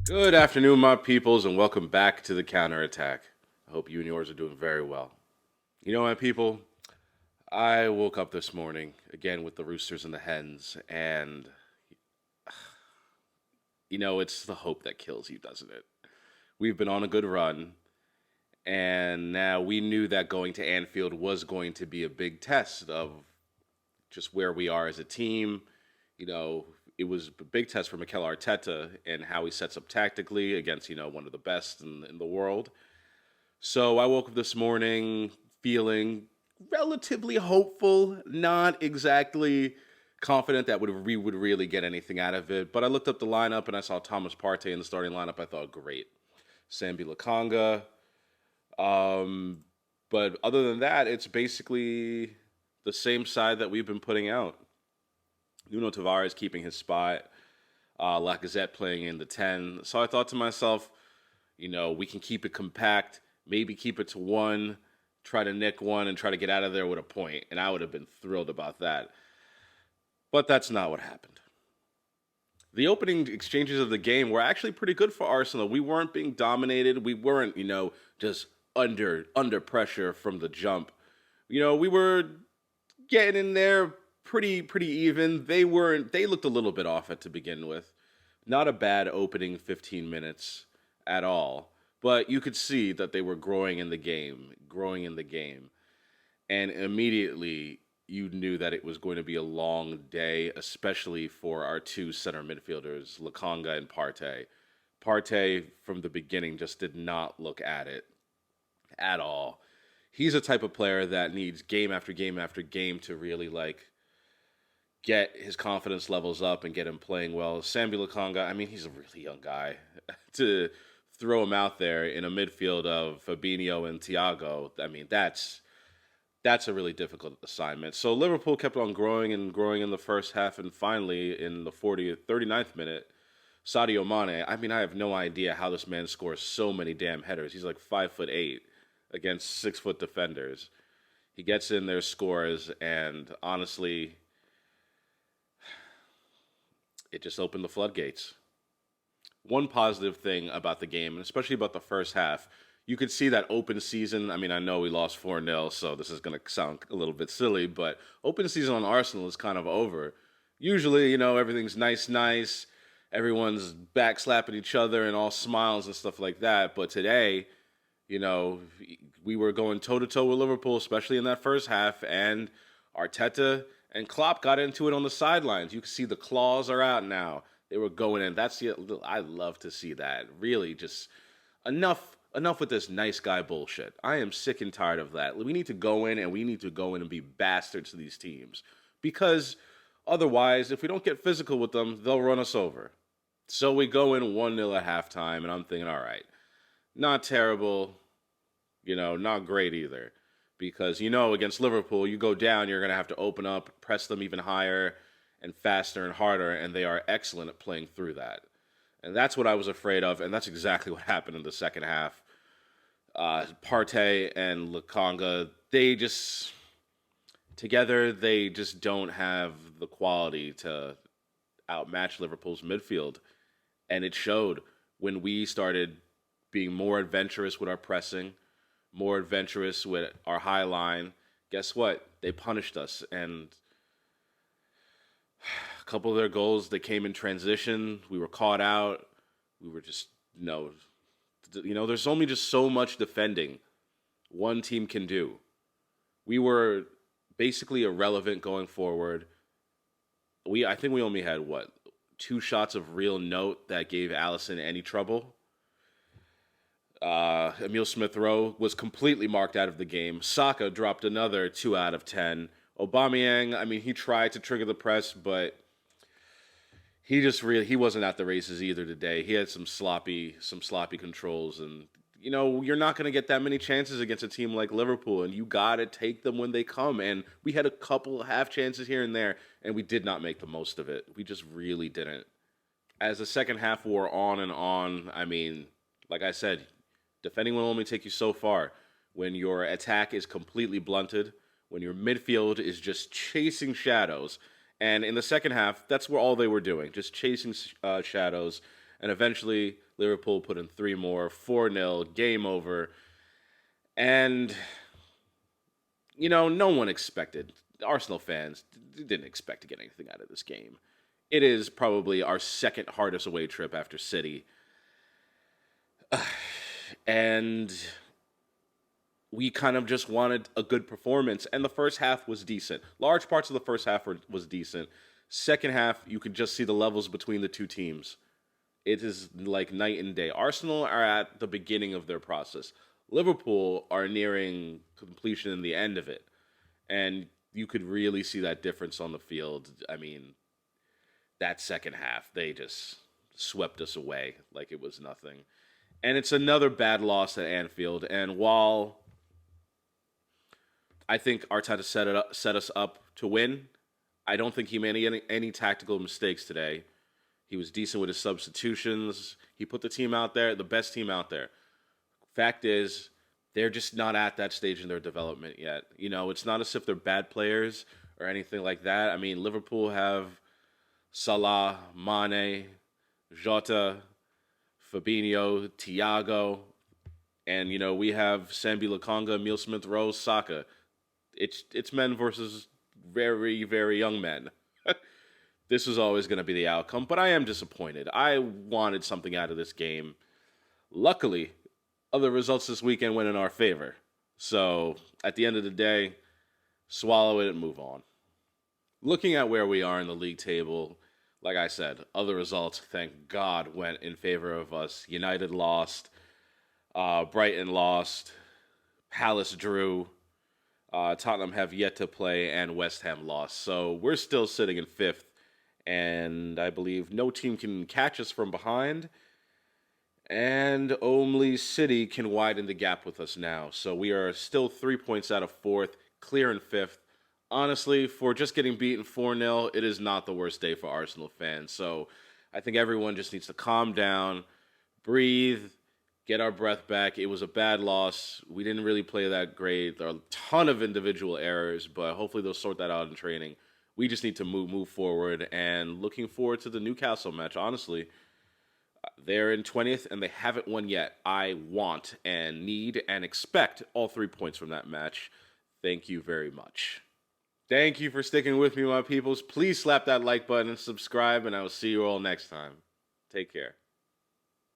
Good afternoon, my peoples, and welcome back to the counterattack. I hope you and yours are doing very well. You know, my people, I woke up this morning again with the roosters and the hens, and it's the hope that kills you, doesn't it? We've been on a good run, and now we knew that going to Anfield was going to be a big test of just where we are as a team. You know, it was a big test for Mikel Arteta and how he sets up tactically against, one of the best in the world. So I woke up this morning feeling relatively hopeful, not exactly confident that we would really get anything out of it. But I looked up the lineup and I saw Thomas Partey in the starting lineup. I thought, great. Sambi Lakanga. Um, but other than that, it's basically the same side that we've been putting out. Nuno Tavares keeping his spot. Lacazette playing in the 10. So I thought to myself, we can keep it compact, maybe keep it to one, try to nick one, and try to get out of there with a point. And I would have been thrilled about that. But that's not what happened. The opening exchanges of the game were actually pretty good for Arsenal. We weren't being dominated. We weren't, just under pressure from the jump. We were getting in there pretty even. They looked a little bit off it to begin with. Not a bad opening 15 minutes at all. But you could see that they were growing in the game. And immediately you knew that it was going to be a long day, especially for our two center midfielders, Lakanga and Partey. Partey from the beginning just did not look at it at all. He's a type of player that needs game after game after game to really get his confidence levels up and get him playing well. Sambi Lakanga, I mean, he's a really young guy. To throw him out there in a midfield of Fabinho and Thiago, I mean, that's a really difficult assignment. So Liverpool kept on growing and growing in the first half, and finally in the 39th minute, Sadio Mane. I mean, I have no idea how this man scores so many damn headers. He's like 5'8" against 6 foot defenders. He gets in there, scores, and honestly, it just opened the floodgates. One positive thing about the game, and especially about the first half, you could see that open season. I mean, I know we lost 4-0, so this is going to sound a little bit silly, but open season on Arsenal is kind of over. Usually, everything's nice. Everyone's backslapping each other and all smiles and stuff like that. But today, you know, we were going toe to toe with Liverpool, especially in that first half, and Arteta and Klopp got into it on the sidelines. You can see the claws are out now. They were going in. I love to see that. Really, just enough with this nice guy bullshit. I am sick and tired of that. We need to go in and we need to go in and be bastards to these teams because otherwise, if we don't get physical with them, they'll run us over. So we go in 1-0 at halftime, and I'm thinking, all right, not terrible, not great either. Because, against Liverpool, you go down, you're going to have to open up, press them even higher and faster and harder, and they are excellent at playing through that. And that's what I was afraid of, and that's exactly what happened in the second half. Partey and Lakanga, they just don't have the quality to outmatch Liverpool's midfield. And it showed when we started being more adventurous with our pressing, more adventurous with our high line. Guess what? They punished us. And a couple of their goals, they came in transition. We were caught out. We were just, there's only just so much defending one team can do. We were basically irrelevant going forward. I think we only had, 2 shots of real note that gave Allison any trouble. Emil Smith-Rowe was completely marked out of the game. Saka dropped another 2 out of 10. Aubameyang, I mean, he tried to trigger the press, but he wasn't at the races either today. He had some sloppy controls, and you're not going to get that many chances against a team like Liverpool, and you got to take them when they come. And we had a couple half chances here and there, and we did not make the most of it. We just really didn't. As the second half wore on and on, I mean, like I said, defending will only take you so far. When your attack is completely blunted, when your midfield is just chasing shadows, and in the second half, that's where all they were doing, just chasing shadows. And eventually, Liverpool put in 3 more, 4-0, game over. And, no one expected, Arsenal fans didn't expect to get anything out of this game. It is probably our second hardest away trip after City. And we kind of just wanted a good performance. And the first half was decent. Large parts of the first half was decent. Second half, you could just see the levels between the two teams. It is like night and day. Arsenal are at the beginning of their process. Liverpool are nearing completion in the end of it. And you could really see that difference on the field. I mean, that second half, they just swept us away like it was nothing. And it's another bad loss at Anfield. And while I think Arteta set us up to win, I don't think he made any tactical mistakes today. He was decent with his substitutions. He put the team out there, the best team out there. Fact is, they're just not at that stage in their development yet. It's not as if they're bad players or anything like that. I mean, Liverpool have Salah, Mane, Jota, Fabinho, Thiago, and we have Sambi Lokonga, Emile Smith-Rowe, Saka. It's men versus very, very young men. This is always going to be the outcome, but I am disappointed. I wanted something out of this game. Luckily, other results this weekend went in our favor. So, at the end of the day, swallow it and move on. Looking at where we are in the league table, like I said, other results, thank God, went in favor of us. United lost. Brighton lost. Palace drew. Tottenham have yet to play, and West Ham lost. So we're still sitting in 5th, and I believe no team can catch us from behind, and only City can widen the gap with us now. So we are still 3 points out of 4th, clear in 5th. Honestly, for just getting beaten 4-0, it is not the worst day for Arsenal fans. So I think everyone just needs to calm down, breathe, get our breath back. It was a bad loss. We didn't really play that great. There are a ton of individual errors, but hopefully they'll sort that out in training. We just need to move forward, and looking forward to the Newcastle match. Honestly, they're in 20th, and they haven't won yet. I want and need and expect all 3 points from that match. Thank you very much. Thank you for sticking with me, my peoples. Please slap that like button and subscribe, and I will see you all next time. Take care.